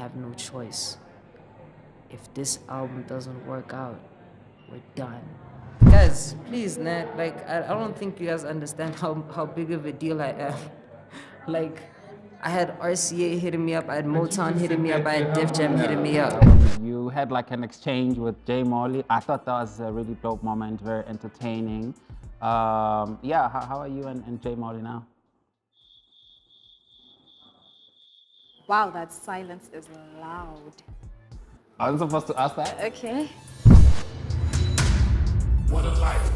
have no choice. If this album doesn't work out, we're done. Guys, please, Nat, like, I don't think you guys understand how big of a deal I am. Like, I had RCA hitting me up, I had Motown hitting me up, I had DefJam hitting me up. You had like an exchange with Molley. I thought that was a really dope moment, very entertaining. Yeah, how are you and Molley now? Wow, that silence is loud. I was supposed to ask that? Okay. What a life.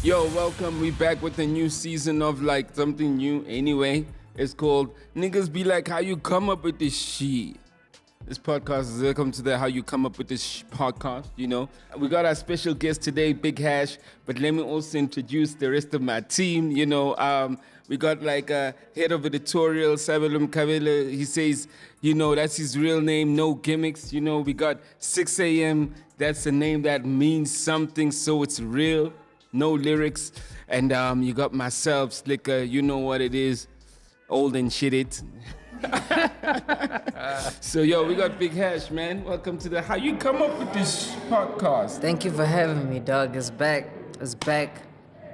Yo, welcome. We back with a new season of like something new anyway. It's called Niggas Be Like How You Come Up With This Shit. This podcast is welcome to the How You Come Up With This podcast, you know. We got our special guest today, Big Hash, but let me also introduce the rest of my team, you know. We got like head of editorial, Sabelum Kabele. He says, you know, that's his real name, no gimmicks. You know, we got 6 a.m. That's a name that means something, so it's real, no lyrics. And you got myself, Slikour, you know what it is, old and shitted. So, yo, we got Big Hash, man. Welcome to the How You Come Up With This podcast. Thank you for having me, dog. It's back.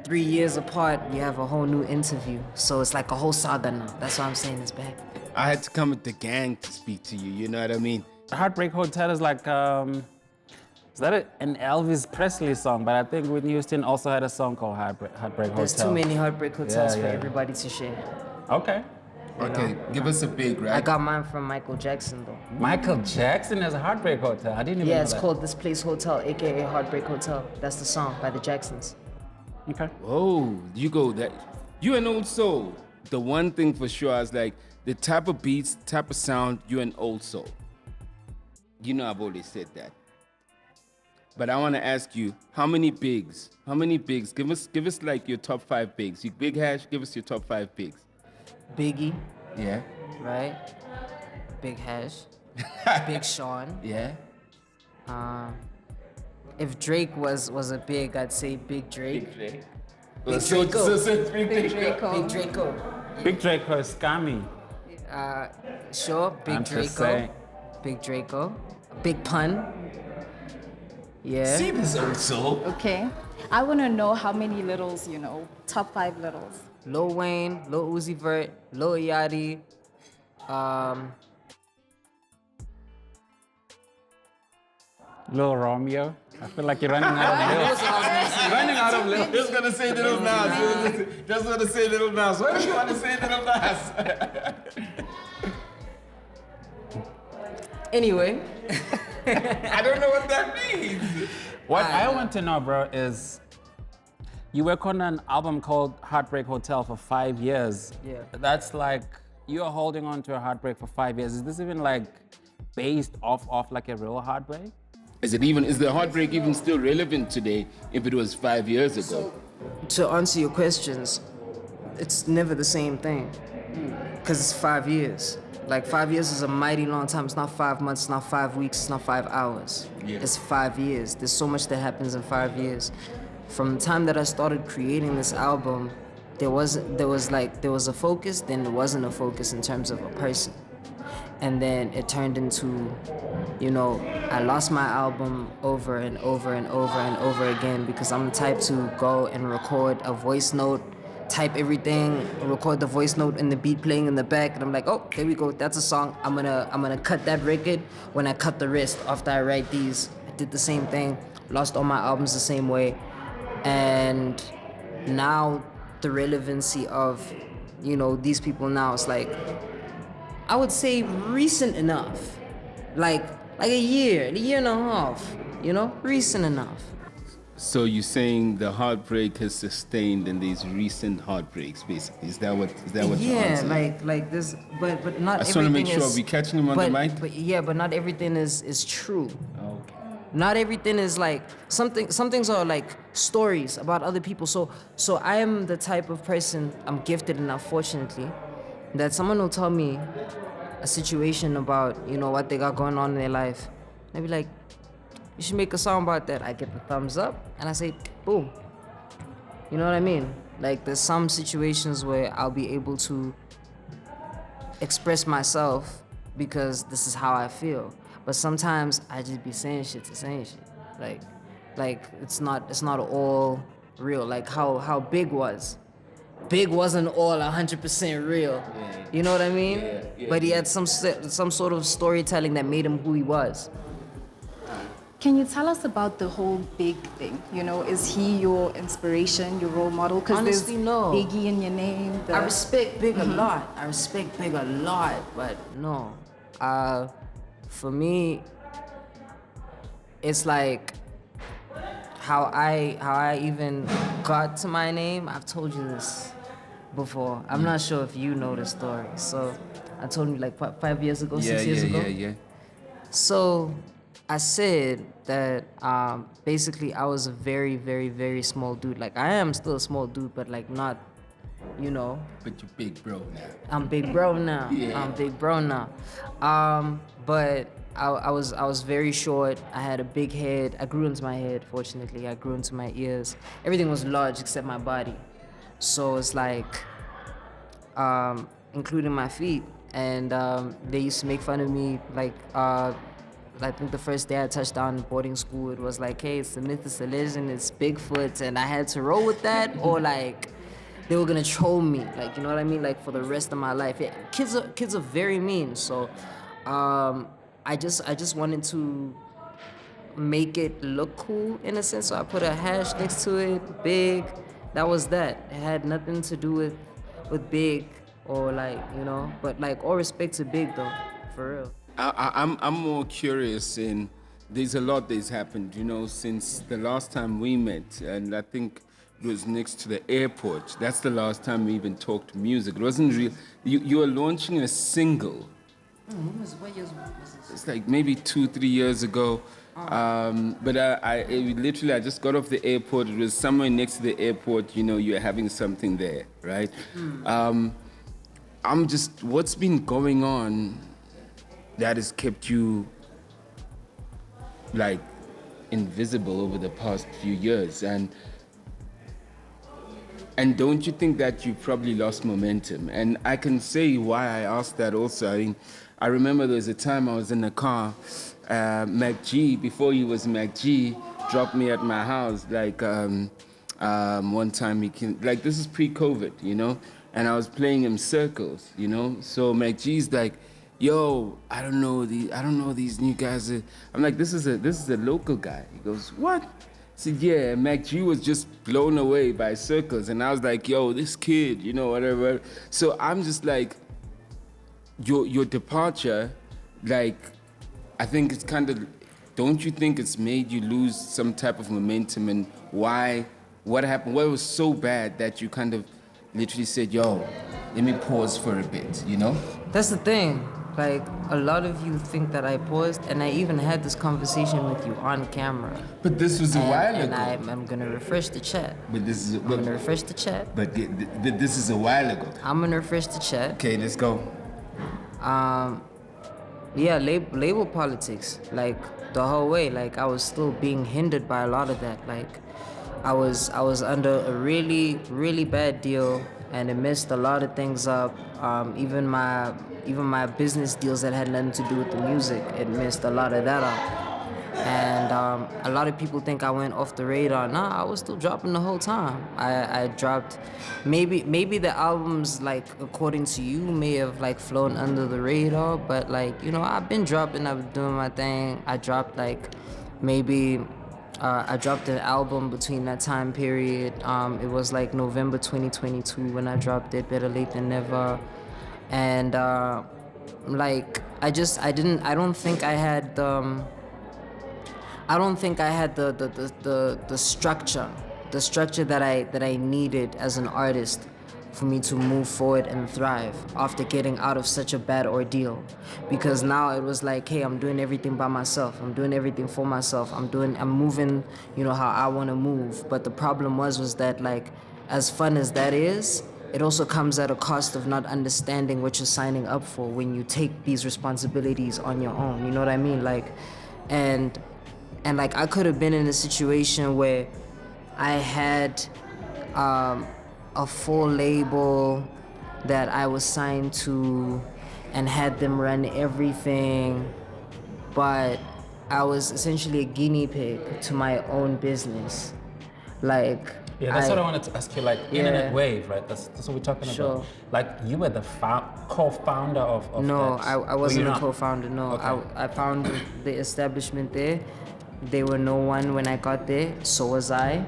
3 years apart, we have a whole new interview. So it's like a whole saga now. That's why I'm saying it's back. I had to come with the gang to speak to you, you know what I mean? Heartbreak Hotel is like, is that an Elvis Presley song? But I think Whitney Houston also had a song called Heartbreak Hotel. There's too many Heartbreak Hotels for everybody to share. Okay. Okay, give us a big, right? I got mine from Michael Jackson, though. Michael Jackson has a Heartbreak Hotel. I didn't even know Yeah, it's that. called This Place Hotel, aka Heartbreak Hotel. That's the song by the Jacksons. Okay. Whoa, you go that. You an old soul. The one thing for sure is like the type of beats, type of sound, you're an old soul. You know I've always said that. But I want to ask you, how many bigs? Give us like your top 5 bigs. You Big Hash, give us your top 5 bigs. Biggie, Yeah. right? Big Hash. Big Sean. Yeah. If Drake was a big, I'd say Big Drake. Big Draco. Big Draco. Big Draco. Big Draco is scammy. Sure, Big I'm just Draco. saying. Big Draco. Big Pun. Yeah. See this old soul. Okay. I want to know how many littles, you know, top 5 littles. Lil Wayne, Lil Uzi Vert, Lil Yachty, Lil Romeo. I feel like you're running out of Lils. Running out of Lils. Just gonna say Little Nas. Just gonna say Little Nas. Why do you want to say Little Nas? Anyway. I don't know what that means. What I want to know, bro, is you work on an album called Heartbreak Hotel for 5 years. Yeah. That's like, you're holding on to a heartbreak for 5 years. Is this even like based off like a real heartbreak? Is the heartbreak even still relevant today if it was 5 years ago? To answer your questions, it's never the same thing. Because it's 5 years. Like 5 years is a mighty long time. It's not 5 months, it's not 5 weeks, it's not 5 hours. Yeah. It's 5 years. There's so much that happens in 5 years. From the time that I started creating this album, there was a focus, then there wasn't a focus in terms of a person. And then it turned into, you know, I lost my album over and over and over and over again because I'm the type to go and record a voice note, type everything, record the voice note and the beat playing in the back, and I'm like, oh, there we go, that's a song. I'm gonna cut that record when I cut the rest after I write these. I did the same thing, lost all my albums the same way. And now the relevancy of, you know, these people now, it's like, I would say recent enough. Like a year and a half, you know, recent enough. So you're saying the heartbreak has sustained in these recent heartbreaks, basically? Is that what the answer is? like this, but not everything is. I just want to make sure we catching him on the mic. But not everything is true. Okay. Not everything is like some things are like stories about other people. So I am the type of person, I'm gifted enough, fortunately, that someone will tell me a situation about, you know, what they got going on in their life. They'll be like, you should make a song about that. I get the thumbs up and I say, boom. You know what I mean? Like there's some situations where I'll be able to express myself because this is how I feel. But sometimes I just be saying shit to saying shit. Like it's not all real. Like how Big was. Big wasn't all 100% real. You know what I mean? But he had some sort of storytelling that made him who he was. Can you tell us about the whole Big thing? You know, is he your inspiration, your role model? Because there's Honestly, no. Biggie in your name. I respect Big a lot. I respect Big a lot, but no. For me, it's like how I even got to my name. I've told you this before. I'm not sure if you know the story. So I told you like 5 years ago, 6 years ago. Yeah. So I said that basically I was a very, very, very small dude. Like I am still a small dude, but like not, you know. But you're big bro now. I'm big bro now. Yeah. I'm big bro now. But I was very short. I had a big head. I grew into my head, fortunately. I grew into my ears. Everything was large except my body. So it's like, including my feet. And they used to make fun of me, like, I think the first day I touched down in boarding school, it was like, hey, it's a myth, it's a legend, it's Bigfoot, and I had to roll with that, or like, they were gonna troll me, like, you know what I mean, like for the rest of my life. Yeah, kids are very mean, so I just wanted to make it look cool in a sense, so I put a hash next to it, Big. That was that. It had nothing to do with Big or like, you know, but like all respect to Big though, for real. I'm more curious in, there's a lot that's happened, you know, since the last time we met, and I think it was next to the airport. That's the last time we even talked music. It wasn't real. You were launching a single. What years was this? It's like maybe 2-3 years ago. But I just got off the airport. It was somewhere next to the airport, you know, you're having something there, right? What's been going on that has kept you like invisible over the past few years, and don't you think that you probably lost momentum? And I can say why I asked that also. I mean, I remember there was a time I was in the car, Mac G, before he was Mac G, dropped me at my house, like one time he came, like this is pre-COVID, you know, and I was playing him circles, you know, so Mac G's like, yo, I don't know these new guys. I'm like, this is a local guy. He goes, what? I said, yeah, Mac G was just blown away by circles. And I was like, yo, this kid, you know, whatever. So I'm just like, your departure, like, I think it's kind of, don't you think it's made you lose some type of momentum? And why, what happened? What was so bad that you kind of literally said, yo, let me pause for a bit, you know? That's the thing. Like, a lot of you think that I paused, and I even had this conversation with you on camera. But this was a while ago. And I'm gonna refresh the chat. But this is I'm gonna refresh the chat. But this is a while ago. I'm gonna refresh the chat. Okay, let's go. Yeah, label politics, like the whole way. Like I was still being hindered by a lot of that. Like I was under a really, really bad deal, and it messed a lot of things up. Even my business deals that had nothing to do with the music, it messed a lot of that up. And a lot of people think I went off the radar. Nah, I was still dropping the whole time. I dropped, maybe the albums, like, according to you, may have, like, flown under the radar, but, like, you know, I've been dropping, I've been doing my thing. I dropped, like, I dropped an album between that time period. It was, like, November 2022 when I dropped it, Better Late Than Never. And, like, I don't think I had the structure that I needed as an artist for me to move forward and thrive after getting out of such a bad ordeal. Because now it was like, hey, I'm doing everything by myself. I'm doing everything for myself. I'm moving, you know, how I want to move. But the problem was that, like, as fun as that is, it also comes at a cost of not understanding what you're signing up for when you take these responsibilities on your own. You know what I mean? Like, and like I could have been in a situation where I had a full label that I was signed to, and had them run everything, but I was essentially a guinea pig to my own business. Like, Yeah, that's what I wanted to ask you. Like, Innanetwav, right? That's what we're talking Sure. about. Like, you were the co-founder of no, that. I wasn't Were you a not? co-founder. No, Okay. I founded the establishment there. They were no one when I got there. So was I,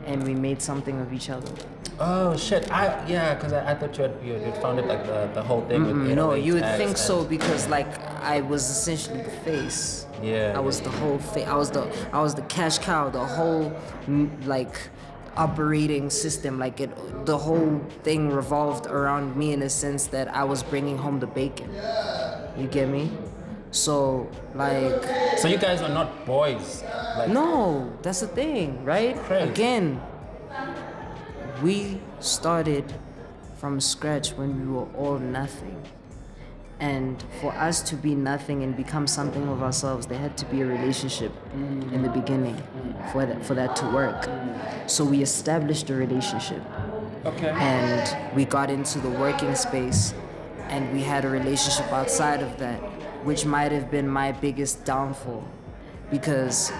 and we made something of each other. Oh shit! Because I thought you'd founded like the whole thing with No, 808 you would tags think and- so because like I was essentially the face. Yeah. I was the whole face. I was the cash cow. The whole like operating system. Like the whole thing revolved around me in a sense that I was bringing home the bacon. You get me? So like. So you guys are not boys. Like, No, that's the thing, right? Crazy. Again, we started from scratch when we were all nothing. And for us to be nothing and become something of ourselves, there had to be a relationship in the beginning for that to work. So we established a relationship. Okay. And we got into the working space and we had a relationship outside of that, which might have been my biggest downfall because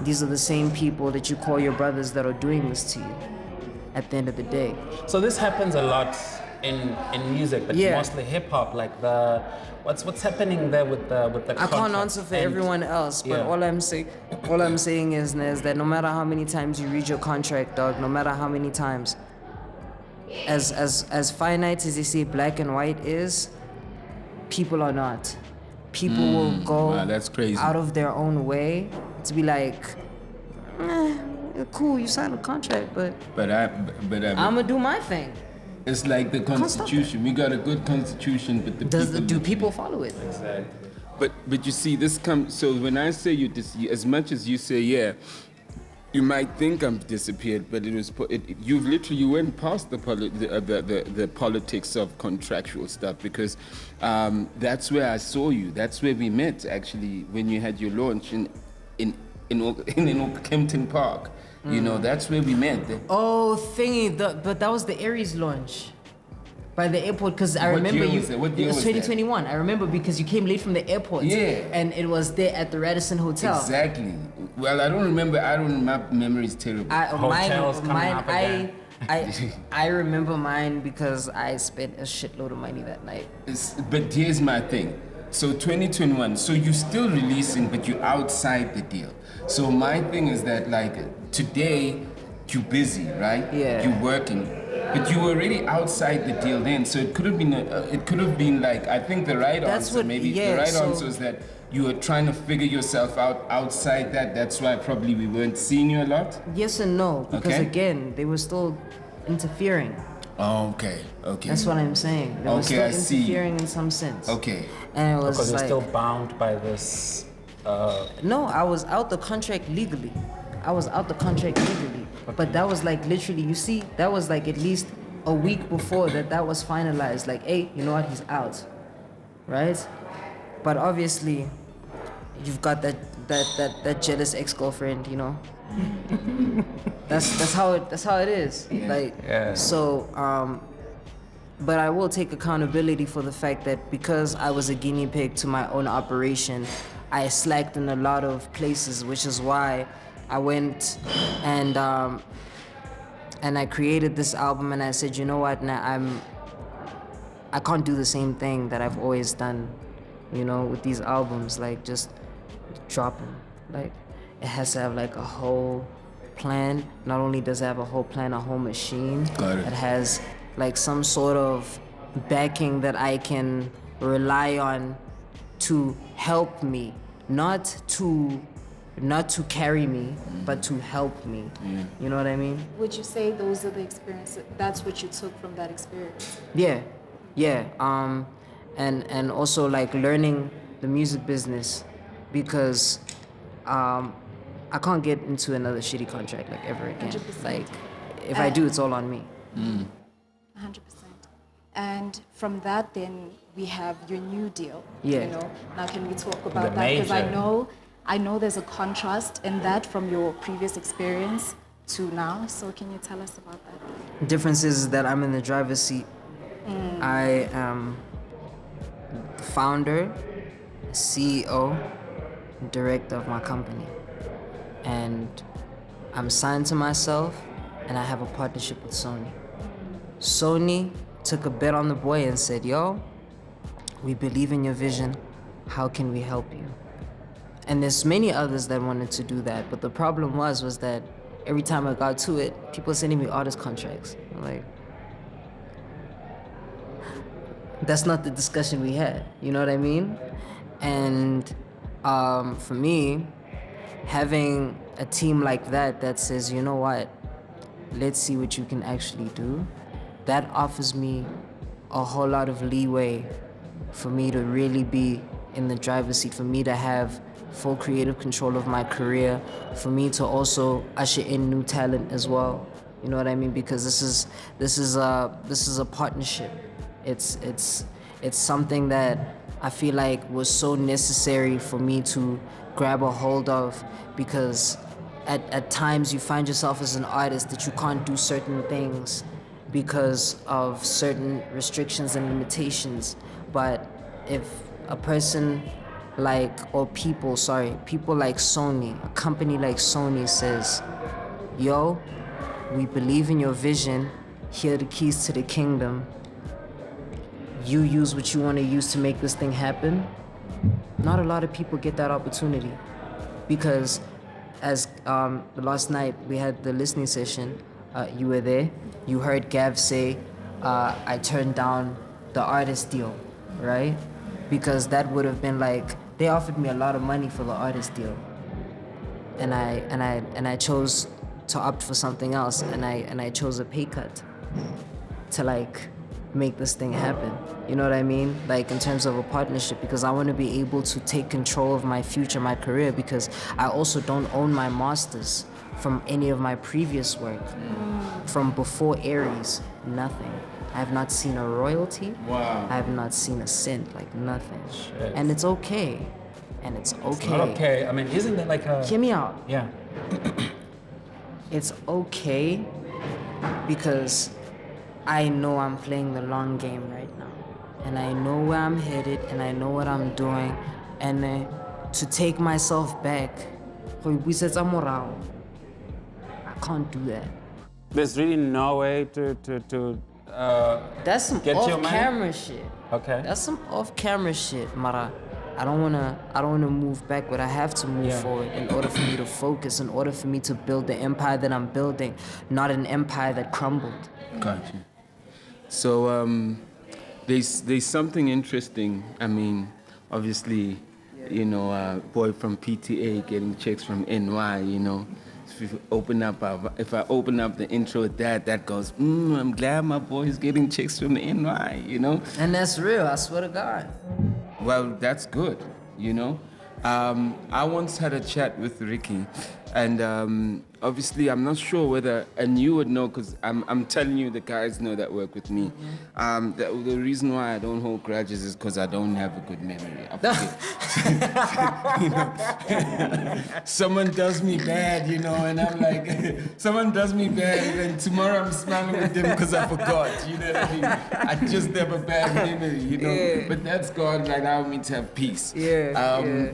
these are the same people that you call your brothers that are doing this to you at the end of the day. So this happens a lot in music, but Yeah. mostly hip hop. Like what's happening there with the I can't contract answer for and- everyone else, but Yeah. all I'm saying is that no matter how many times you read your contract, dog, no matter how many times, as finite as they say black and white is, people are not. People will go wow, that's crazy. out of their own way to be like, cool, you signed a contract, but I'ma do my thing. it's like the Constitution. We got a good Constitution, but Do people follow it? Exactly. But you see, this comes. So when I say as much as you say, yeah, you might think I'm disappeared, but you went past the politics of contractual stuff because that's where I saw you. That's where we met actually when you had your launch in Kempton Park. You know, that's where we met. Oh, thingy, but that was the Aries launch by the airport because I What remember year you. was that? What year it was was that? 2021. I remember because you came late from the airport. Yeah. And it was there at the Radisson Hotel. Exactly. Well, I don't remember. My memory is terrible. Hotels coming up again. I remember mine because I spent a shitload of money that night. But here's my thing. So 2021, so you're still releasing, but you're outside the deal. So my thing is that like today, you're busy, right? Yeah. You're working, but you were already outside the deal then. So it could have been like, I think the right That's answer, what- maybe yeah, the right so- answer is that you were trying to figure yourself out outside that. That's why probably we weren't seeing you a lot. Yes and no, because Okay. again, they were still interfering. Oh, okay. That's what I'm saying. They were Okay, I still see. interfering in some sense. Okay. And it was Because you're like, still bound by this. no, I was out the contract legally. But that was like literally, you see, that was like at least a week before that was finalized. Like, hey, you know what? He's out, right? But obviously, you've got that jealous ex-girlfriend, you know. that's how it is. Like, Yeah. so but I will take accountability for the fact that because I was a guinea pig to my own operation, I slacked in a lot of places, which is why I went and I created this album and I said, you know what, now I can't do the same thing that I've always done, you know, with these albums, like just drop them. Like it has to have like a whole plan. Not only does it have a whole plan, a whole machine. Got it. It has like some sort of backing that I can rely on to help me, not to carry me, but to help me. Yeah. You know what I mean? Would you say those are the experiences, that's what you took from that experience? Yeah. And also like learning the music business because I can't get into another shitty contract like ever again. 100%. Like if I do, it's all on me. 100%. And from that, then we have your new deal. Yeah. You know, now can we talk about The that? Because major. I know there's a contrast in that from your previous experience to now. So can you tell us about that? The difference is that I'm in the driver's seat. I am the founder, CEO, director of my company. And I'm signed to myself, and I have a partnership with Sony. Sony took a bet on the boy and said, yo, we believe in your vision. How can we help you? And there's many others that wanted to do that, but the problem was that every time I got to it, people were sending me artist contracts. I'm like, that's not the discussion we had, you know what I mean? And for me, having a team like that says, you know what, let's see what you can actually do, that offers me a whole lot of leeway for me to really be in the driver's seat, for me to have full creative control of my career, for me to also usher in new talent as well. You know what I mean? Because this is a partnership. It's something that I feel like was so necessary for me to grab a hold of, because at times you find yourself as an artist that you can't do certain things because of certain restrictions and limitations. But if a person people like Sony, a company like Sony says, yo, we believe in your vision, here are the keys to the kingdom, you use what you want to use to make this thing happen, not a lot of people get that opportunity. Because as last night we had the listening session, you were there, you heard Gav say, I turned down the artist deal, right? Because that would have been like, they offered me a lot of money for the artist deal, and I chose to opt for something else, and I chose a pay cut to like make this thing happen. You know what I mean? Like in terms of a partnership, because I want to be able to take control of my future, my career, because I also don't own my masters from any of my previous work. From before Aries, nothing. I have not seen a royalty. Wow. I have not seen a cent, like nothing. Shit. And it's okay. And it's okay. It's not okay. I mean, isn't it like a... Hear me out. Yeah. It's okay because I know I'm playing the long game right now. And I know where I'm headed, and I know what I'm doing. And to take myself back, I can't do that. There's really no way to That's some get your money? off-camera shit. Okay. That's some off-camera shit, Mara. I don't wanna move backward. I have to move forward in order for me to focus, in order for me to build the empire that I'm building, not an empire that crumbled. Gotcha. So there's something interesting. I mean, obviously, you know, boy from PTA getting checks from NY, you know. If I open up the intro with that goes, I'm glad my boy's getting chicks from the NY, you know? And that's real, I swear to God. Well, that's good, you know? I once had a chat with Ricky, and obviously I'm not sure whether, and you would know, because I'm telling you the guys know that work with me. The reason why I don't hold grudges is because I don't have a good memory. I forget. You know? Someone does me bad, you know, and I'm like, someone does me bad, and then tomorrow I'm smiling with them because I forgot, you know what I mean? I just have a bad memory, you know? Yeah. But that's God allowed me to have peace. Yeah.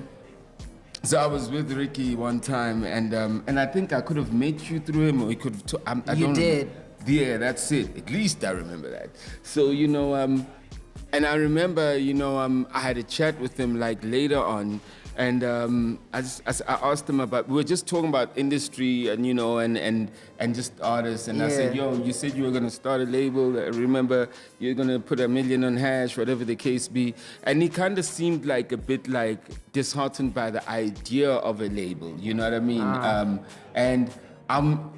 So I was with Ricky one time, and I think I could have met you through him, or he could have. I You don't did. Yeah, that's it. At least I remember that. So you know, and I remember, you know, I had a chat with him like later on, and I asked him about. We were just talking about industry, and you know, and just artists, and I said, Yeah. yo, you said you were gonna start a label. Remember, you're gonna put $1 million on Hash, whatever the case be. And he kind of seemed like a bit like disheartened by the idea of a label. You know what I mean? And I'm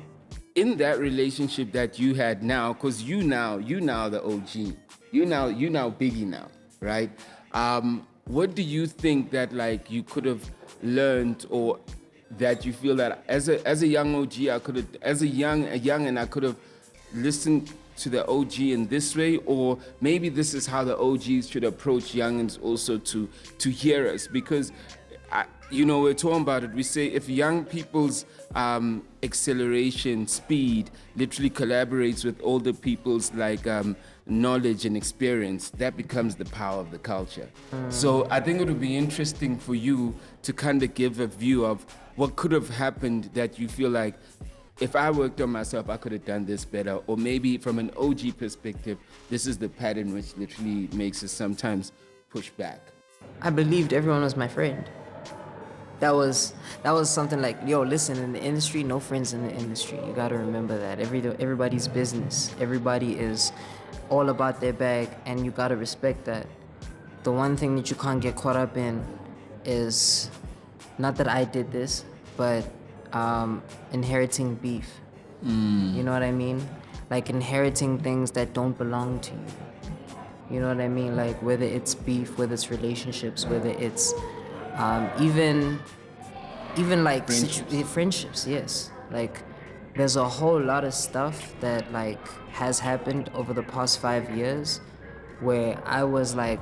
in that relationship that you had now, because you now the OG. You now Biggie now, right? What do you think that like you could have learned, or that you feel that as a young OG I could have, as a young and I could have listened to the OG in this way, or maybe this is how the OGs should approach youngins also to hear us? Because you know, we're talking about it. We say if young people's acceleration speed literally collaborates with older people's like knowledge and experience, that becomes the power of the culture. So I think it would be interesting for you to kind of give a view of what could have happened that you feel like, if I worked on myself, I could have done this better. Or maybe from an OG perspective, this is the pattern which literally makes us sometimes push back. I believed everyone was my friend. That was something like, yo, listen, in the industry, no friends in the industry. You gotta remember that. Everybody's business. Everybody is all about their bag, and you gotta respect that. The one thing that you can't get caught up in is, not that I did this, but inheriting beef. You know what I mean? Like inheriting things that don't belong to you. You know what I mean? Like whether it's beef, whether it's relationships, whether it's even like friendships, yes. Like there's a whole lot of stuff that like has happened over the past 5 years where I was like,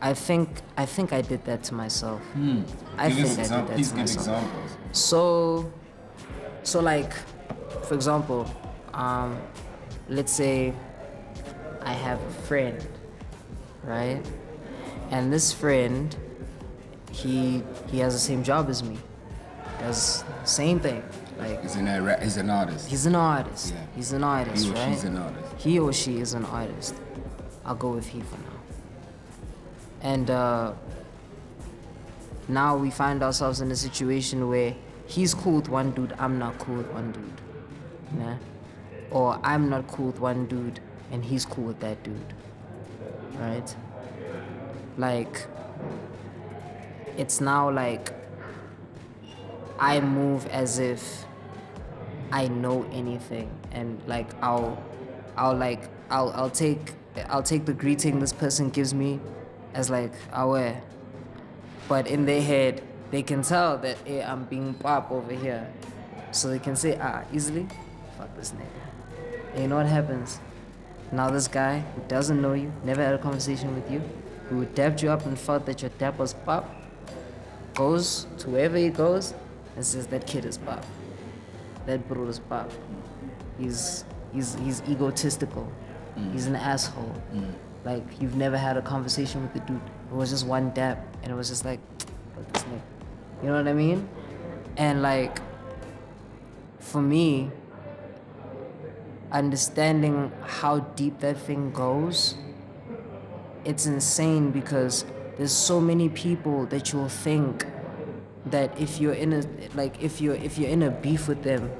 I think I did that to myself. I think I did that to myself. Give examples. So like, for example, let's say I have a friend, right? And this friend, he has the same job as me. Does the same thing. Like He's an artist. he's an artist. Yeah. He's an artist, He or right? she's an artist. He or she is an artist. I'll go with he for now. And now we find ourselves in a situation where he's cool with one dude, I'm not cool with one dude. Nah? Or I'm not cool with one dude and he's cool with that dude. Right? Like, it's now like I move as if I know anything, and like I'll take the greeting this person gives me as like awe, but in their head they can tell that, hey, I'm being pop over here, so they can say easily, fuck this nigga. And you know what happens? Now this guy who doesn't know you, never had a conversation with you, who dapped you up and felt that your dap was pop, goes to wherever he goes and says that kid is pop. That bro is pop. He's egotistical. He's an asshole. Like you've never had a conversation with the dude. It was just one dap and it was just like, fuck this nigga. You know what I mean? And like, for me, understanding how deep that thing goes, it's insane because there's so many people that you'll think that if you're in a beef with them,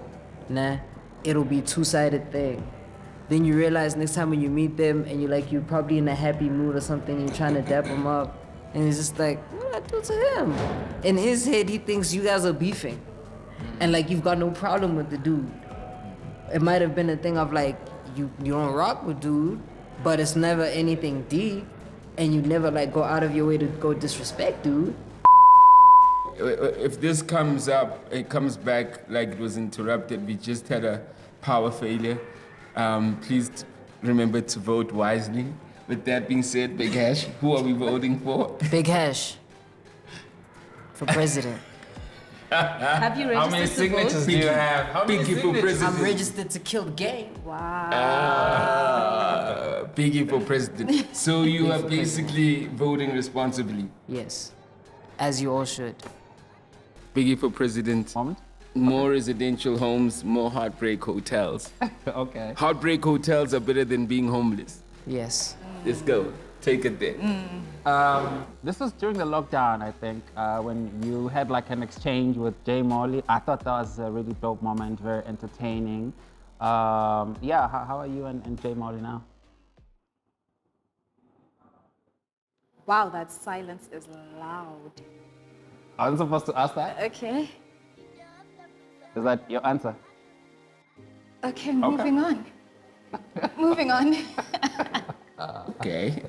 nah, it'll be two-sided thing. Then you realize next time when you meet them and you're probably in a happy mood or something, and you're trying to dap them up, and it's just like, what did I do to him? In his head, he thinks you guys are beefing, and like you've got no problem with the dude. It might have been a thing of like you don't rock with dude, but it's never anything deep, and you never like go out of your way to go disrespect dude. If this comes up, it comes back like it was interrupted. We just had a power failure. Please remember to vote wisely. With that being said, Big Hash, who are we voting for? Big Hash for president. Have you registered How many to signatures vote? do you have? How many Biggie for signatures? president. I'm registered to kill the game. Wow. Biggie for president. So you are basically voting responsibly. Yes, as you all should. Biggie for president. Moment. More residential homes, more heartbreak hotels. Okay. Heartbreak hotels are better than being homeless. Yes. Let's go. Take it there. This was during the lockdown, I think, when you had like an exchange with Molley. I thought that was a really dope moment, very entertaining. Yeah, how are you and Molley now? Wow, that silence is loud. I wasn't supposed to ask that. Okay. Is that your answer? Okay, moving on. Moving on. Okay.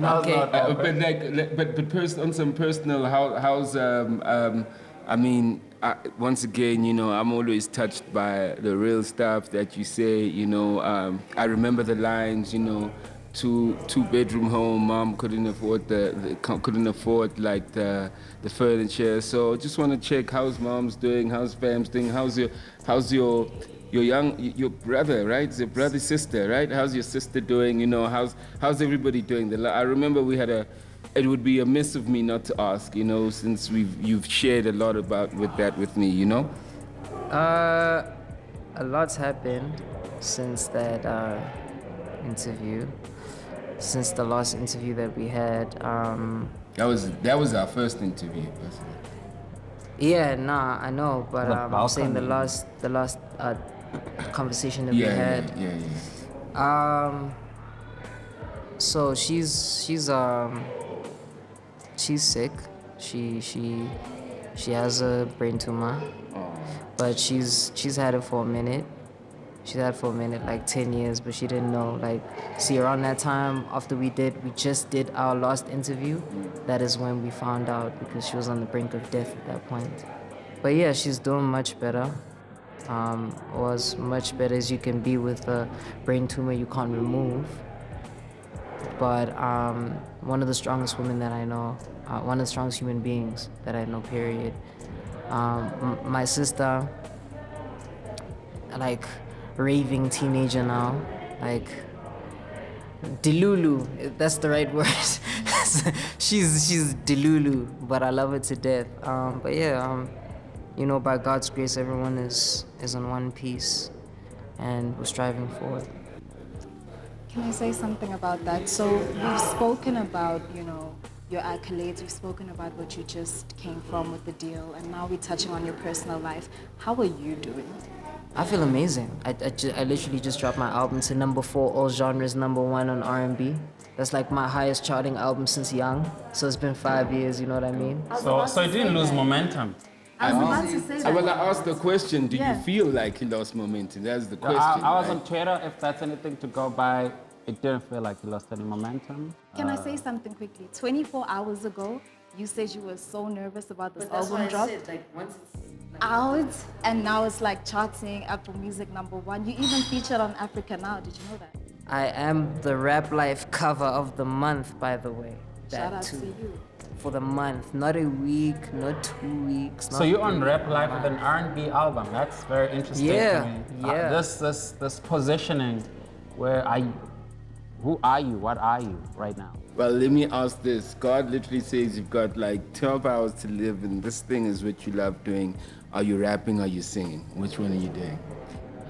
Okay. But on some personal, how's I mean, once again, you know, I'm always touched by the real stuff that you say. You know, I remember the lines. You know, two-bedroom home. Mom couldn't afford like the furniture. So just want to check how's mom's doing, how's fam's doing, how's your your brother, right? Your brother, sister, right? How's your sister doing? You know, how's everybody doing? I remember it would be amiss of me not to ask, you know, since you've shared a lot with me, you know? A lot's happened since that interview, since the last interview that we had. That was our first interview, personally. Yeah, nah, I know, but I'm saying the last conversation that we had. Yeah. So she's sick. She has a brain tumor, but she's had it for a minute. She's had it for a minute, like 10 years, but she didn't know. Like, see, around that time, after we just did our last interview, that is when we found out, because she was on the brink of death at that point. But yeah, she's doing much better. Or as much better as you can be with a brain tumor you can't remove. But one of the strongest women that I know, one of the strongest human beings that I know, period. My sister, like, raving teenager now, like Delulu, that's the right word. she's Delulu, but I love her to death. But yeah, you know, by God's grace, everyone is in one piece, and we're striving forward. Can I say something about that? So we've spoken about, you know, your accolades, we've spoken about what you just came from with the deal, and now we're touching on your personal life. How are you doing? I feel amazing. I literally just dropped my album to #4 all genres, #1 on R&B. That's like my highest charting album since Young. So it's been 5 years, you know what I mean? So it didn't lose momentum. I was about to say that. Well, I asked the question, do you feel like he lost momentum? That's the question. I was right? on Twitter, if that's anything to go by. It didn't feel like he lost any momentum. Can I say something quickly? 24 hours ago, you said you were so nervous about this album drop. once it's Out, and now it's like charting Apple Music #1. You even featured on Africa Now. Did you know that? I am the Rap Life cover of the month, by the way. Shout That out too. to you. For the month, not a week, not 2 weeks. So you're on Rap Life with an R&B album. That's very interesting Yeah, to me. yeah. This positioning, who are you? What are you right now? Well, let me ask this. God literally says you've got like 12 hours to live, and this thing is what you love doing. Are you rapping? Are you singing? Which one are you doing?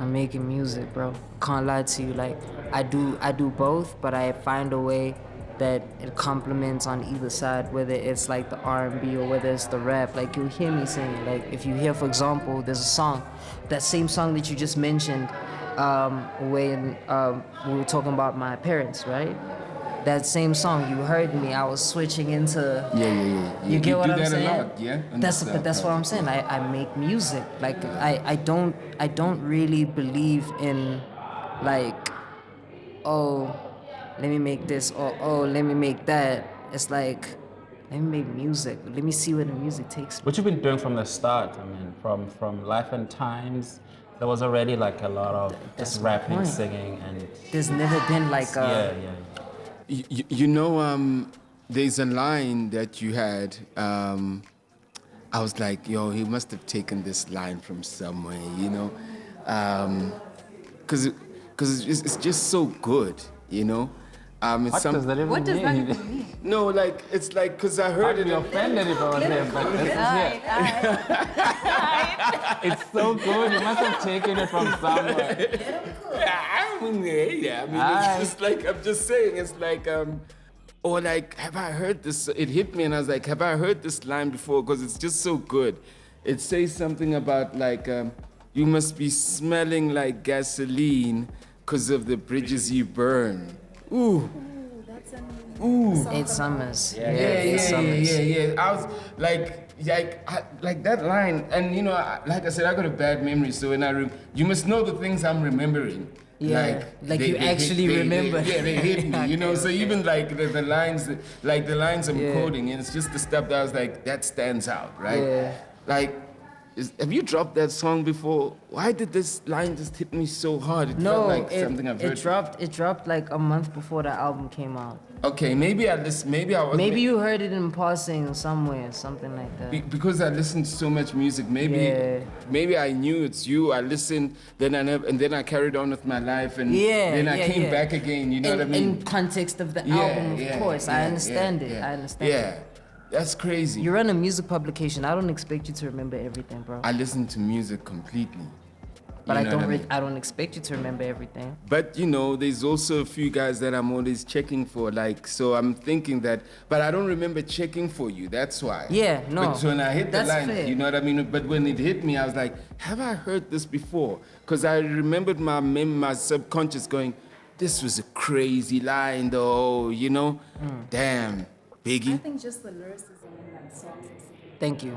I'm making music, bro. Can't lie to you. Like, I do both, but I find a way that it complements on either side, whether it's like the R&B or whether it's the rap. Like, you'll hear me singing. Like, if you hear, for example, there's a song, that same song that you just mentioned, when we were talking about my parents, right? That same song, you heard me, I was switching into... Yeah. You get what I'm do that saying? a lot, yeah? That's what I'm saying. I make music. Like, I don't really believe in, like, oh, let me make this, or oh, let me make that. It's like, let me make music. Let me see where the music takes me. What you've been doing from the start, I mean, from Life and Times, there was already like a lot of just rapping, singing, and... There's never been like a... Yeah. You know, there's a line that you had. I was like, yo, he must have taken this line from somewhere, you know? Because it's just so good, you know? What does that even What does that mean? even mean? No, like, it's like, because I heard I'd be it. offended if I was there, but this is it. It's so good, you must have taken it from somewhere. I mean, it's just like, I'm just saying, it's like, or like, have I heard this? It hit me and I was like, have I heard this line before? Because it's just so good. It says something about like, you must be smelling like gasoline because of the bridges you burn. Ooh. Ooh. 8 Summers. Yeah. 8 Summers. I was like that line, and you know, like I said, I got a bad memory, so when you must know the things I'm remembering. Yeah, like you actually remember. They hit me, you know. So even like the lines, I'm quoting, and it's just the stuff that I was like, that stands out, right? Yeah. Like Have you dropped that song before? Why did this line just hit me so hard? It No, felt like something I've heard. It dropped like a month before the album came out. Okay, maybe I listened. Maybe you heard it in passing somewhere, something like that. Because I listened to so much music. Maybe I knew it's you. I listened, and then I carried on with my life, and then I came back again. You know what I mean? In context of the album, of course, I understand it. I understand. Yeah, that's crazy. You run a music publication. I don't expect you to remember everything, bro. I listen to music completely. But I don't expect you to remember everything. But there's also a few guys that I'm always checking for, so I'm thinking that, but I don't remember checking for you, that's why. Yeah, no. But so when I hit the line, fair. you know what I mean? But when it hit me, I was like, have I heard this before? Because I remembered my subconscious going, this was a crazy line though, Damn, Biggie. I think just the lyricism in that song. Thank you.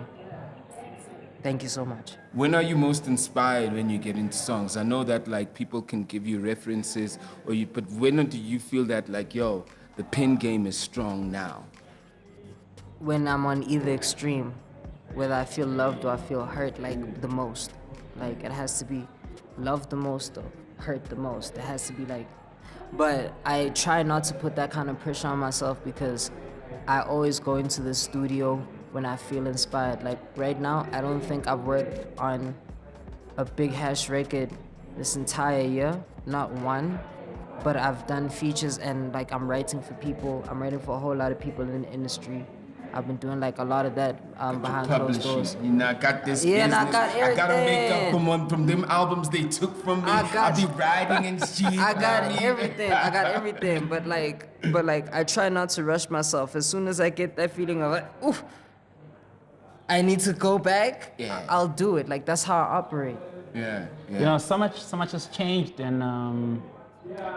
Thank you so much. When are you most inspired when you get into songs? I know that people can give you references, but when do you feel that the pen game is strong now? When I'm on either extreme, whether I feel loved or I feel hurt the most. It has to be loved the most or hurt the most. It has to be but I try not to put that kind of pressure on myself because I always go into the studio when I feel inspired. Right now, I don't think I've worked on a big hash record this entire year, not one, but I've done features and I'm writing for people. I'm writing for a whole lot of people in the industry. I've been doing a lot of that behind closed doors. I got this Yeah, business. and I got everything. I gotta make up from them albums they took from me. I be writing and shit. I got everything. I got everything. But I try not to rush myself. As soon as I get that feeling of oof, I need to go back, I'll do it. That's how I operate. Yeah. So much has changed and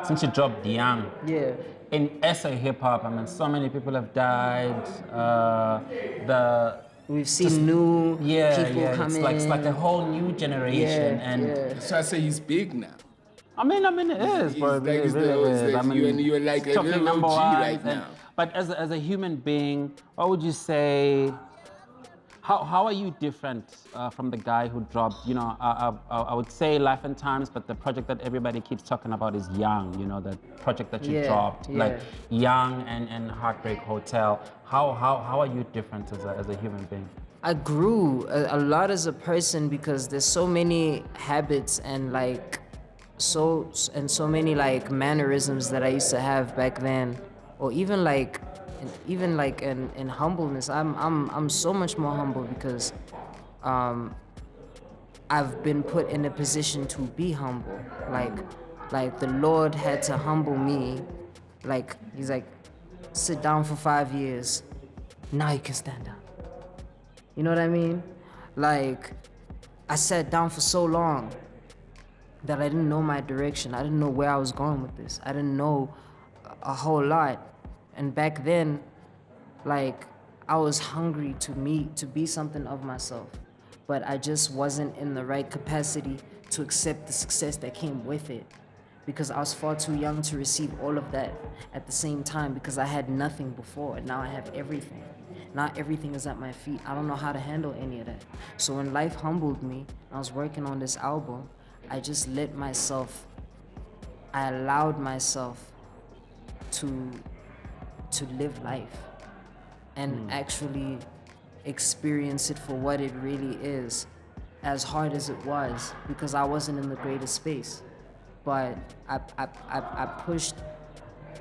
since you dropped Young. Yeah. In SA hip hop, so many people have died. We've seen new people come in. It's like a whole new generation. So I say he's big now. It is, bro. It really is. You're like a little number OG one, right now. But as a human being, what would you say? How are you different from the guy who dropped, I would say Life and Times, but the project that everybody keeps talking about is Young, the project that you dropped, Young and Heartbreak Hotel. How are you different as a human being? I grew a lot as a person because there's so many habits and so many mannerisms that I used to have back then, or even in humbleness. I'm so much more humble because I've been put in a position to be humble. The Lord had to humble me. He's sit down for 5 years. Now you can stand up. You know what I mean? I sat down for so long that I didn't know my direction. I didn't know where I was going with this. I didn't know a whole lot. And back then, I was hungry to be something of myself, but I just wasn't in the right capacity to accept the success that came with it because I was far too young to receive all of that at the same time because I had nothing before. Now I have everything. Now everything is at my feet. I don't know how to handle any of that. So when life humbled me, I was working on this album, I just I allowed myself to live life and actually experience it for what it really is, as hard as it was, because I wasn't in the greatest space. But I pushed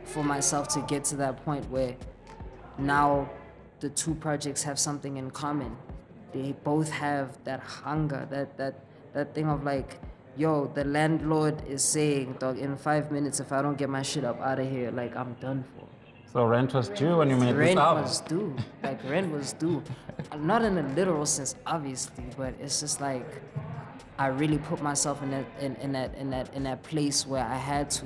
for myself to get to that point where now the two projects have something in common. They both have that hunger, that thing of yo, the landlord is saying, dog, in 5 minutes, if I don't get my shit up out of here, I'm done for. So rent was due when you made this album? Rent was due. Rent was due. Not in a literal sense, obviously, but it's just I really put myself in that place where I had to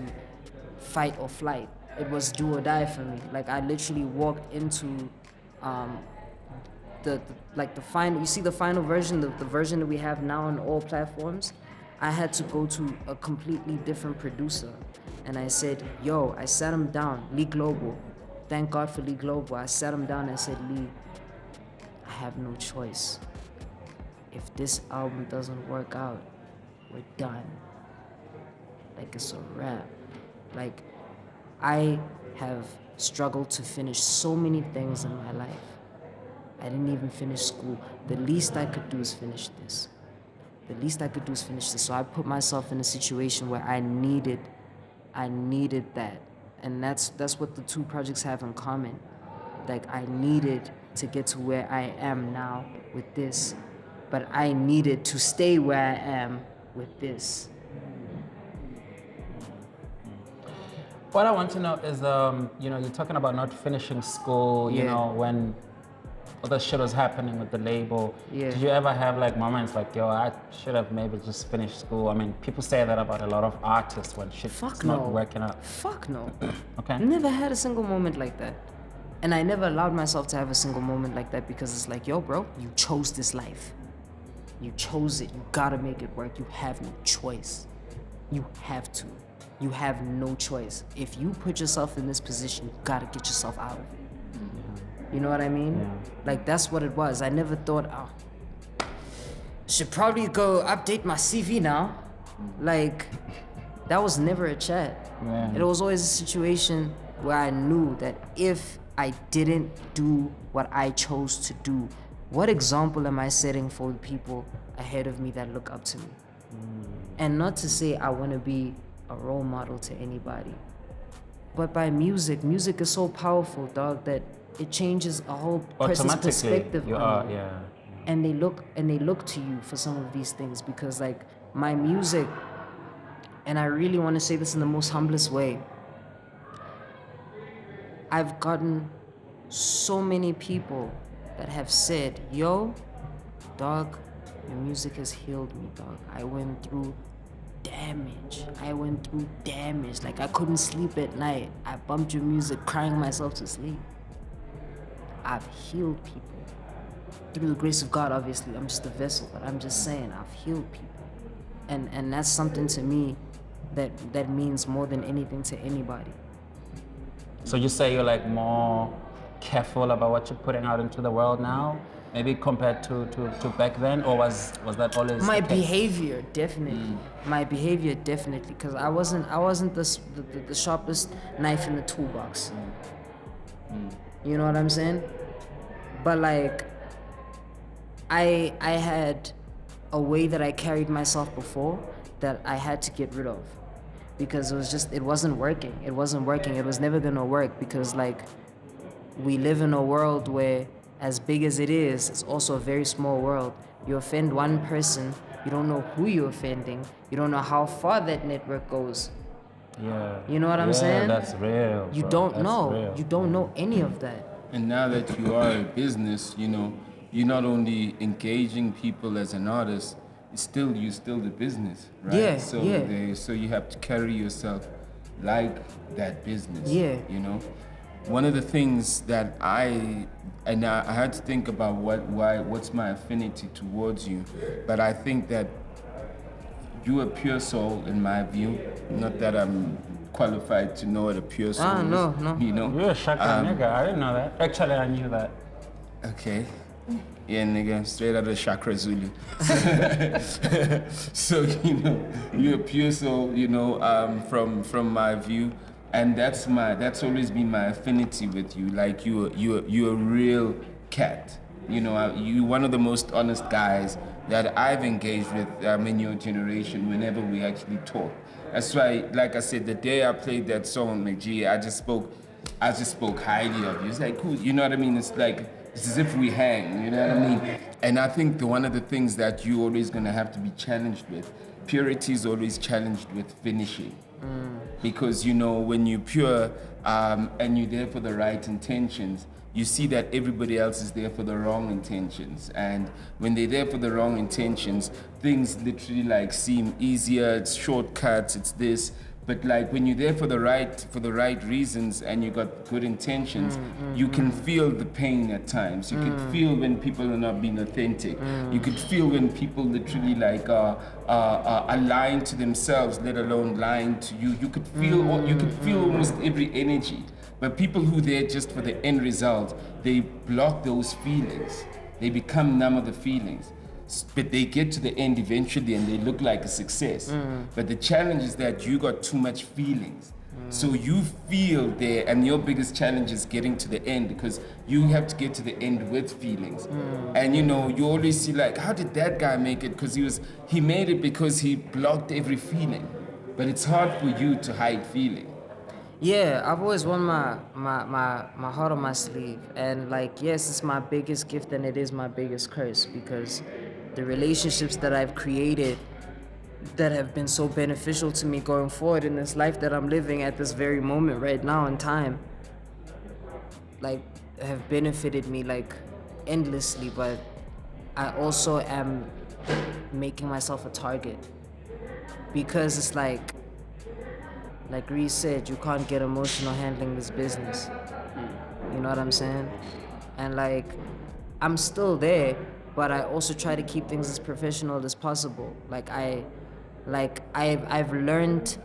fight or flight. It was do or die for me. I literally walked into the final. You see the final version, the version that we have now on all platforms. I had to go to a completely different producer, and I said, yo, I sat him down, Lee Global. Thank God for Lee Global. I sat him down and I said, Lee, I have no choice. if this album doesn't work out, we're done. Like, it's a wrap. Like, I have struggled to finish so many things in my life. I didn't even finish school. The least I could do is finish this. The least I could do is finish this. So I put myself in a situation where I needed that. And that's what the two projects have in common. Like, I needed to get to where I am now with this, but I needed to stay where I am with this. What I want to know is, you're talking about not finishing school, you Yeah. know, when all the shit was happening with the label. Yeah. Did you ever have like moments like, yo, I should have maybe just finished school? I mean, people say that about a lot of artists when shit's Fuck not no. working out. Fuck no. Okay. Never had a single moment like that. And I never allowed myself to have a single moment like that because it's like, yo, bro, you chose this life. You chose it. You gotta make it work. You have no choice. You have to. You have no choice. If you put yourself in this position, you gotta get yourself out of it. You know what I mean? Yeah. Like, that's what it was. I never thought, should probably go update my CV now. Like, that was never a chat. Yeah. It was always a situation where I knew that if I didn't do what I chose to do, what example am I setting for the people ahead of me that look up to me? And not to say I want to be a role model to anybody, but by music is so powerful, dog, that it changes a whole person's perspective you on are, you. yeah. And they look to you for some of these things because, like, my music, and I really want to say this in the most humblest way, I've gotten so many people that have said, yo, dog, your music has healed me, dog. I went through damage. Like, I couldn't sleep at night. I bumped your music, crying myself to sleep. I've healed people. Through the grace of God, obviously. I'm just a vessel, but I'm just saying, I've healed people. And that's something to me that means more than anything to anybody. So you say you're like more careful about what you're putting out into the world now, maybe compared to back then, or was that always My the case? behavior, definitely. My behavior, definitely, because I wasn't the sharpest knife in the toolbox. You know what I'm saying? But, like, I had a way that I carried myself before that I had to get rid of, because it wasn't working. It was never gonna work, because, like, we live in a world where, as big as it is, it's also a very small world. You offend one person, you don't know who you're offending, you don't know how far that network goes. Yeah. You know what I'm saying? That's real. You bro. don't That's know. real. You don't know any of that. And now that you are a business, you know, you're not only engaging people as an artist, you're still the business, right? Yeah, so yeah. So you have to carry yourself like that business. Yeah. You know? One of the things that I had to think about what's my affinity towards you, but I think that you're a pure soul in my view. Not that I'm qualified to know what a pure soul is. No. You know? You're a chakra nigga. I didn't know that. Actually, I knew that. Okay. Yeah, nigga, straight out of Chakra Zulu. So, you know, you're a pure soul, you know, from my view. And that's always been my affinity with you. Like, you're a real cat. You know, you're one of the most honest guys that I've engaged with in your generation whenever we actually talk. That's why, like I said, the day I played that song, McGee, I just spoke highly of you. It's like, cool, you know what I mean? It's like, it's as if we hang, you know what I mean? And I think one of the things that you're always gonna have to be challenged with, purity is always challenged with finishing. Because, you know, when you're pure and you're there for the right intentions, you see that everybody else is there for the wrong intentions. And when they're there for the wrong intentions, things literally like seem easier, it's shortcuts, it's this. But like when you're there for the right reasons and you got good intentions, you can feel the pain at times. You can feel when people are not being authentic. You could feel when people literally like are lying to themselves, let alone lying to you. You could feel almost every energy. But people who are there just for the end result, they block those feelings. They become numb of the feelings. but they get to the end eventually and they look like a success. But the challenge is that you got too much feelings. So you feel there, and your biggest challenge is getting to the end, because you have to get to the end with feelings. And you know, you always see like, how did that guy make it? Because he made it because he blocked every feeling. But it's hard for you to hide feeling. Yeah, I've always worn my heart on my sleeve. And like, yes, it's my biggest gift and it is my biggest curse, because the relationships that I've created that have been so beneficial to me going forward in this life that I'm living at this very moment right now in time, like, have benefited me like endlessly. But I also am making myself a target, because it's like Reese said, you can't get emotional handling this business. You know what I'm saying? And like, I'm still there, but I also try to keep things as professional as possible. I've learned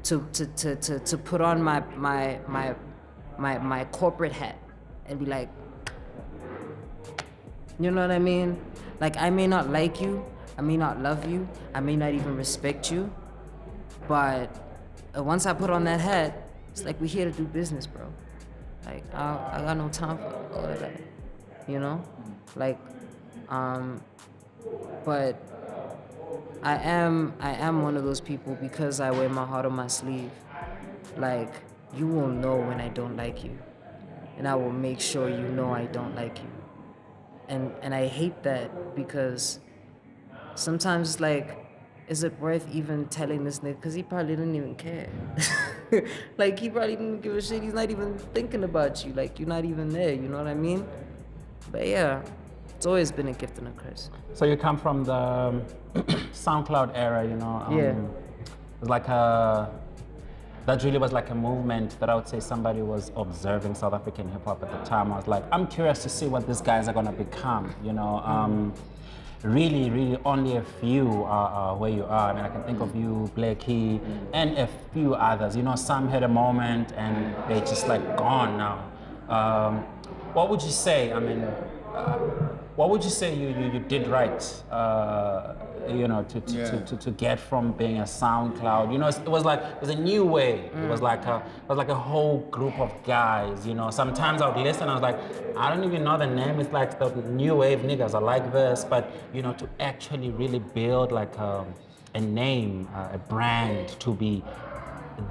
to put on my corporate hat and be like, you know what I mean? Like, I may not like you, I may not love you, I may not even respect you, but once I put on that hat, it's like, we're here to do business, bro. Like, I got no time for all of that, you know? Like, but I am one of those people, because I wear my heart on my sleeve. Like, you will know when I don't like you, and I will make sure you know I don't like you. And I hate that, because sometimes it's like, is it worth even telling this nigga? Because he probably didn't even care. Like, he probably didn't give a shit. He's not even thinking about you. Like, you're not even there, you know what I mean? But yeah, it's always been a gift and a curse. So you come from the SoundCloud era, you know? Yeah. It was like that really was like a movement that I would say somebody was observing South African hip hop at the time. I was like, I'm curious to see what these guys are gonna become, you know? Really only a few are where you are. I mean, I can think of you, Blakey, and a few others. You know, some had a moment and they're just like gone now. What would you say? I mean, what would you say you did right? You know, to get from being a SoundCloud. You know, it was a new way. It was like a whole group of guys. You know, sometimes I would listen. I was like, I don't even know the name. It's like the new wave niggas. I like this, but you know, to actually really build like a name, a brand, to be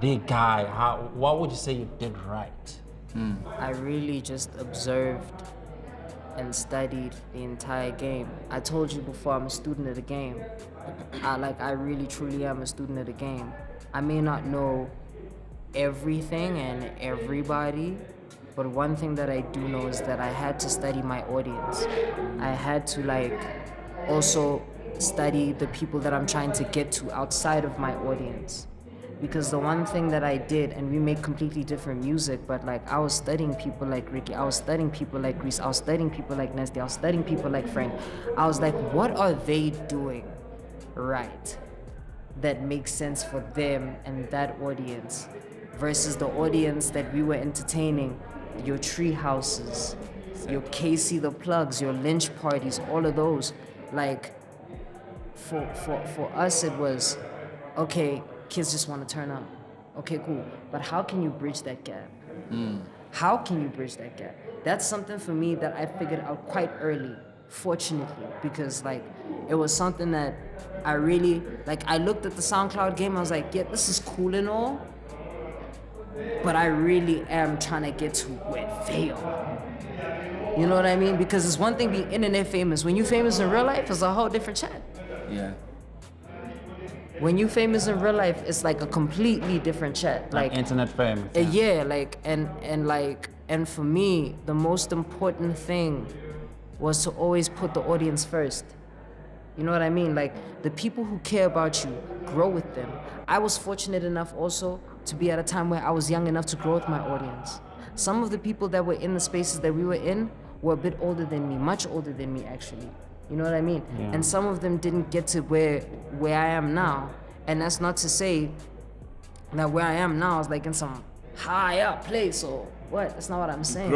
the guy. What would you say you did right? I really just observed and studied the entire game. I told you before, I'm a student of the game. I really truly am a student of the game. I may not know everything and everybody, but one thing that I do know is that I had to study my audience. I had to like also study the people that I'm trying to get to outside of my audience. Because the one thing that I did, and we make completely different music, but like, I was studying people like Ricky, I was studying people like Reese, I was studying people like Nesty, I was studying people like Frank. I was like, what are they doing right that makes sense for them and that audience versus the audience that we were entertaining, your tree houses, your KC the Plugs, your lynch parties, all of those. Like, for us it was, okay, kids just want to turn up. Okay, cool. But how can you bridge that gap? How can you bridge that gap? That's something for me that I figured out quite early, fortunately, because like, it was something that I really, like, I looked at the SoundCloud game, I was like, yeah, this is cool and all, but I really am trying to get to where they are. You know what I mean? Because it's one thing being internet famous. When you famous in real life, it's a whole different chat. Yeah. When you famous in real life, it's like a completely different chat. Like internet famous. Yeah, like, and for me, the most important thing was to always put the audience first. You know what I mean? Like, the people who care about you, grow with them. I was fortunate enough also to be at a time where I was young enough to grow with my audience. Some of the people that were in the spaces that we were in were a bit older than me, much older than me actually. You know what I mean? Yeah. And some of them didn't get to where I am now. And that's not to say that where I am now is like in some high up place or what? That's not what I'm saying.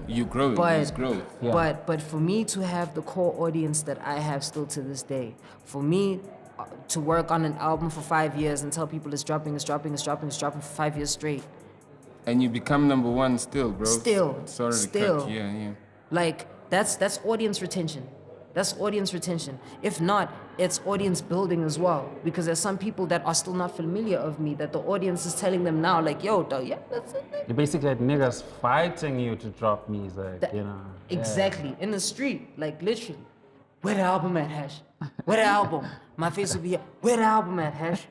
You're growing. There's growth. Yeah. But for me to have the core audience that I have still to this day, for me to work on an album for 5 years and tell people it's dropping for 5 years straight. And you become number one still, bro. Still. Sorry to cut. Yeah. Like that's audience retention. That's audience retention. If not, it's audience building as well. Because there's some people that are still not familiar of me that the audience is telling them now, like, yo, dog, yeah, that's it. You basically had niggas fighting you to drop music, you know. Exactly. In the street, like literally. Where the album at, Hash? Where the album? My face will be here. Where the album at, Hash?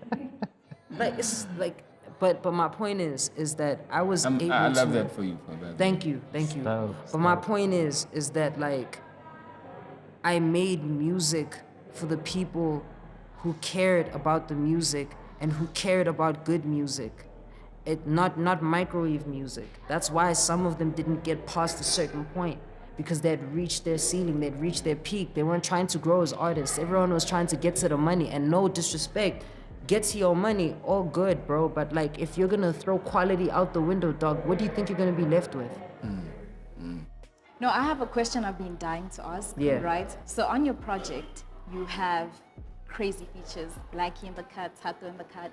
Like it's like, but my point is that I was able to. I love that for you, for that. Thank you. But my point is that like, I made music for the people who cared about the music and who cared about good music. Not microwave music. That's why some of them didn't get past a certain point. Because they'd reached their ceiling, they'd reached their peak. They weren't trying to grow as artists. Everyone was trying to get to the money. And no disrespect, get to your money, all good, bro. But like, if you're gonna throw quality out the window, dog, what do you think you're gonna be left with? No, I have a question I've been dying to ask. Yeah. Right? So on your project, you have crazy features, Blackie in the cut, Tato in the cut,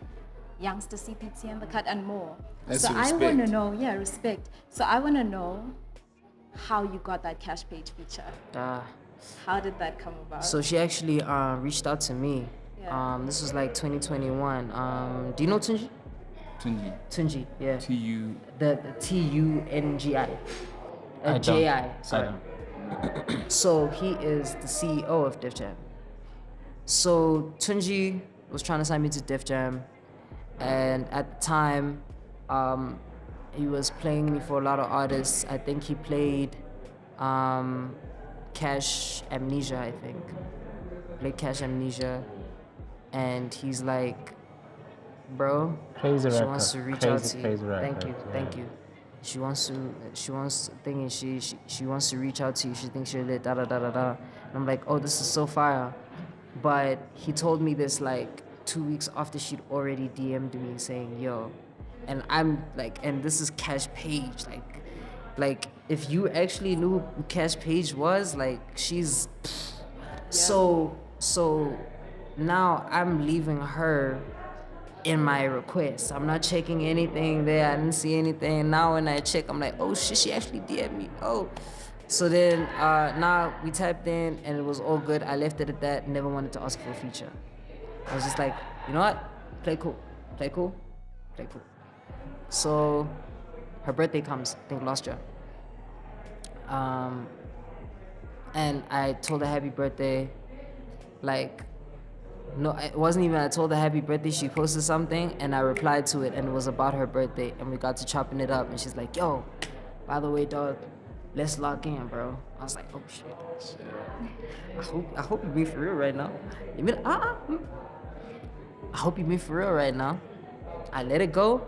Youngster CPT in the cut, and more. That's so respect. I want to know, respect. So I want to know how you got that Kaash Paige feature. How did that come about? So she actually reached out to me. Yeah. This was like 2021. Do you know Tunji? Tunji, yeah. T-U... The Tungi. I J.I. don't. Sorry. So he is the CEO of DefJam. So Tunji was trying to sign me to DefJam, and at the time, he was playing me for a lot of artists. I think he played Cash Amnesia, I think. Played Cash Amnesia, and he's like, bro, Crazy she record. wants to reach out to you. Thank you. She wants to reach out to you. She thinks you're lit, da da da da da. And I'm like, oh, this is so fire. But he told me this like 2 weeks after she'd already DM'd me saying, yo. And I'm like, and this is Kaash Paige. Like if you actually knew who Kaash Paige was, like she's so now I'm leaving her in my requests. I'm not checking anything there. I didn't see anything. Now when I check, I'm like, oh shit, she actually DM'd me. Oh. So then now we typed in and it was all good. I left it at that. Never wanted to ask for a feature. I was just like, you know what? Play cool. So her birthday comes, I think last year. And I told her happy birthday. Like, no, it wasn't even I told her happy birthday. She posted something and I replied to it and it was about her birthday. And we got to chopping it up and she's like, yo, by the way, dog, let's lock in, bro. I was like, oh shit. I hope you be for real right now. You mean, I hope you be for real right now. I let it go.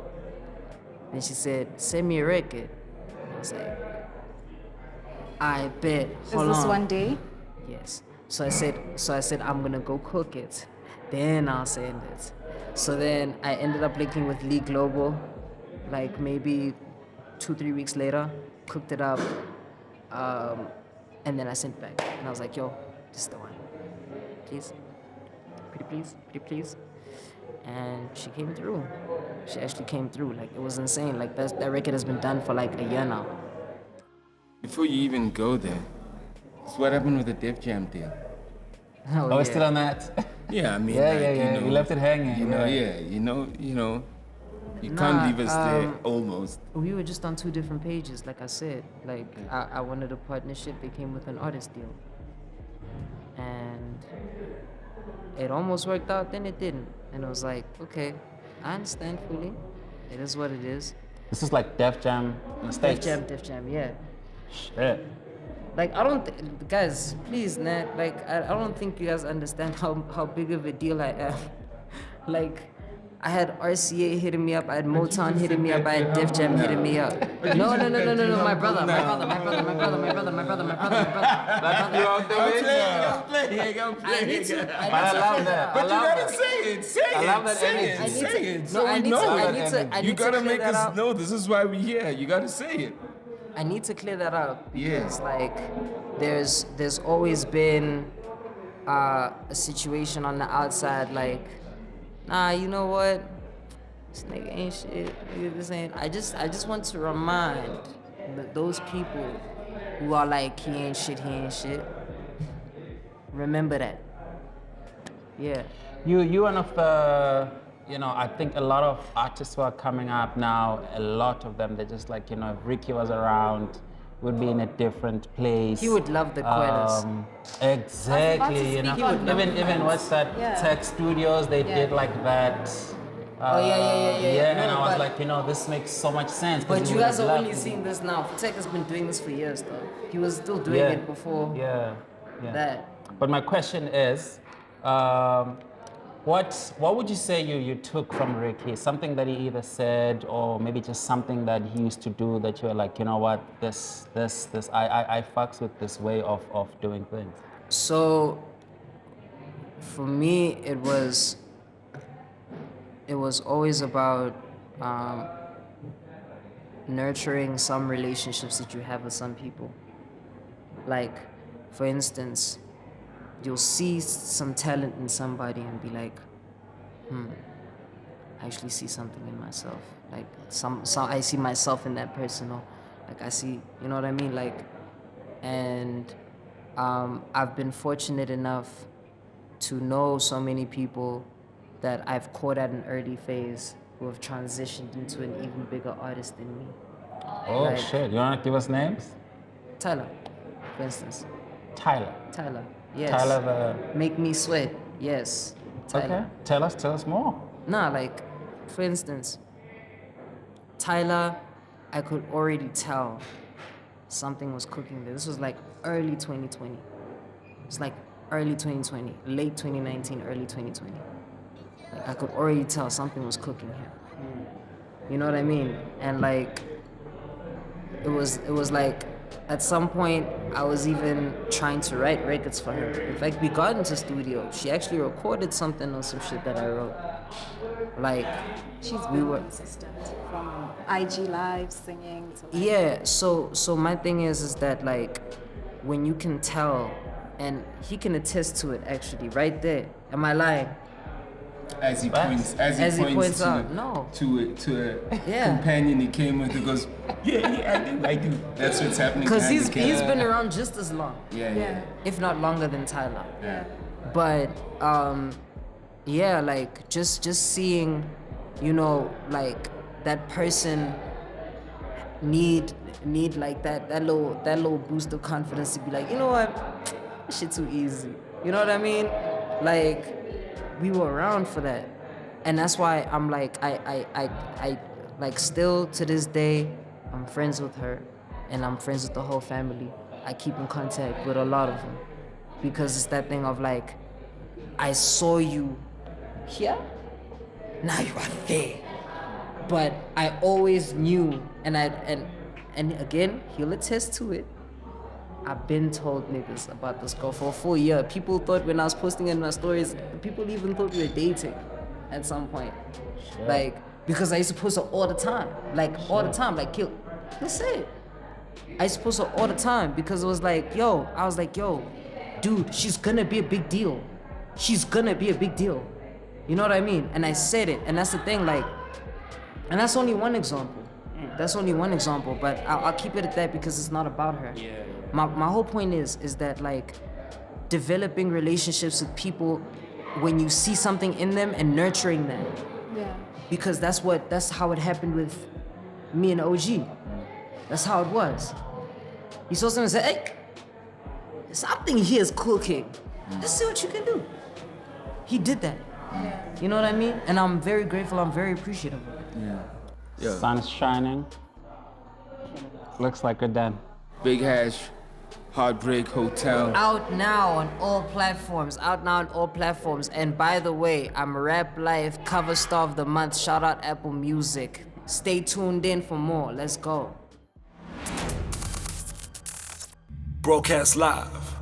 Then she said, send me a record. I was like, I bet. Hold Is this on. one day? Yes. So I said, I'm gonna go cook it. Then I'll send it. So then I ended up linking with Lee Global, like maybe 2-3 weeks later, cooked it up, and then I sent it back. And I was like, yo, this is the one. Please. Pretty please. And she came through. She actually came through. Like, it was insane. Like, that record has been done for like a year now. Before you even go there, so what happened with the DefJam deal? Oh, I was yeah. still on that. Yeah, I mean, Yeah, like, yeah. You know, You left it hanging. You know, yeah. you Nah, can't leave us there, almost. We were just on 2 different pages, like I said. Like, I wanted a partnership that came with an artist deal. And it almost worked out, then it didn't. And it was like, okay, I understand fully. It is what it is. This is like DefJam in the States. DefJam, yeah. Shit. Like, I don't, guys, please, Nat, like, I don't think you guys understand how big of a deal I am. Like, I had RCA hitting me up, I had Motown hitting me up, I had DefJam hitting me up. No, my brother. You out the way? I need to. But I love that. But I you love gotta that. say it, say I it, love that say energy. it, say it. No, So I we need know. to. I You need gotta to clear make that us out. know. This is why we're here. You gotta say it. I need to clear that up because like there's always been a situation on the outside like, nah, you know what? This nigga ain't shit. Nigga, this ain't. I just want to remind those people who are like, he ain't shit. Remember that. Yeah. You one of the, I think a lot of artists who are coming up now, a lot of them, they're just like, if Ricky was around, would be in a different place. He would love the Quellas. Exactly, even what's that, Tech Studios, they did like that. Yeah. And I was like, this makes so much sense. But you guys are only seeing this now. Tech has been doing this for years though. He was still doing it before that. But my question is, what would you say you took from Ricky? Something that he either said or maybe just something that he used to do that you were like, you know what, this, I fucks with this way of doing things. So, for me, it was always about nurturing some relationships that you have with some people. Like, for instance, you'll see some talent in somebody and be like, I actually see something in myself. Like some I see myself in that person, or like I see, you know what I mean? Like, and I've been fortunate enough to know so many people that I've caught at an early phase who have transitioned into an even bigger artist than me. Oh, like, shit. You want to give us names? Tyla, for instance. Tyla, yes. Tyla Make Me Sweat, yes. Tyla. Okay, tell us more. Nah, like, for instance, Tyla, I could already tell something was cooking there. This was like early 2020. It's like early 2020, late 2019, early 2020. Like, I could already tell something was cooking here. You know what I mean? And like, it was like, at some point, I was even trying to write records for her. In fact, we got into studio. She actually recorded something on some shit that I wrote. Like, she's been consistent from IG Live singing to like... Yeah, so my thing is that like, when you can tell, and he can attest to it actually, right there. Am I lying? As he points out, to a companion he came with, who goes, I do. That's what's happening. Because he's been around just as long. Yeah. If not longer than Tyla. Yeah. But like just seeing, like that person need like that little boost of confidence to be like, you know what, this shit too easy. You know what I mean? Like, we were around for that. And that's why I'm like, I like still to this day, I'm friends with her and I'm friends with the whole family. I keep in contact with a lot of them because it's that thing of like, I saw you here, now you are there. But I always knew, and again, he'll attest to it, I've been told niggas about this girl for a full year. People thought when I was posting in my stories, people even thought we were dating at some point. Sure. Like, because I used to post her all the time. All the time. Like, yo, that's it. I used to post her all the time because it was like, I was like, dude, she's gonna be a big deal. She's gonna be a big deal. You know what I mean? And I said it, and that's the thing, like, and that's only one example. That's only one example, but I'll keep it at that because it's not about her. Yeah. My whole point is that like developing relationships with people when you see something in them and nurturing them. Yeah. Because that's how it happened with me and OG. That's how it was. He saw something and said, hey, something here is cooking. Let's see what you can do. He did that. Yeah. You know what I mean? And I'm very grateful, I'm very appreciative of it. Yeah. Sun's shining. Looks like we're done. Big Hash, Heartbreak Hotel. Out now on all platforms. And by the way, I'm Rap Life cover star of the month. Shout out Apple Music. Stay tuned in for more. Let's go. Broadcast live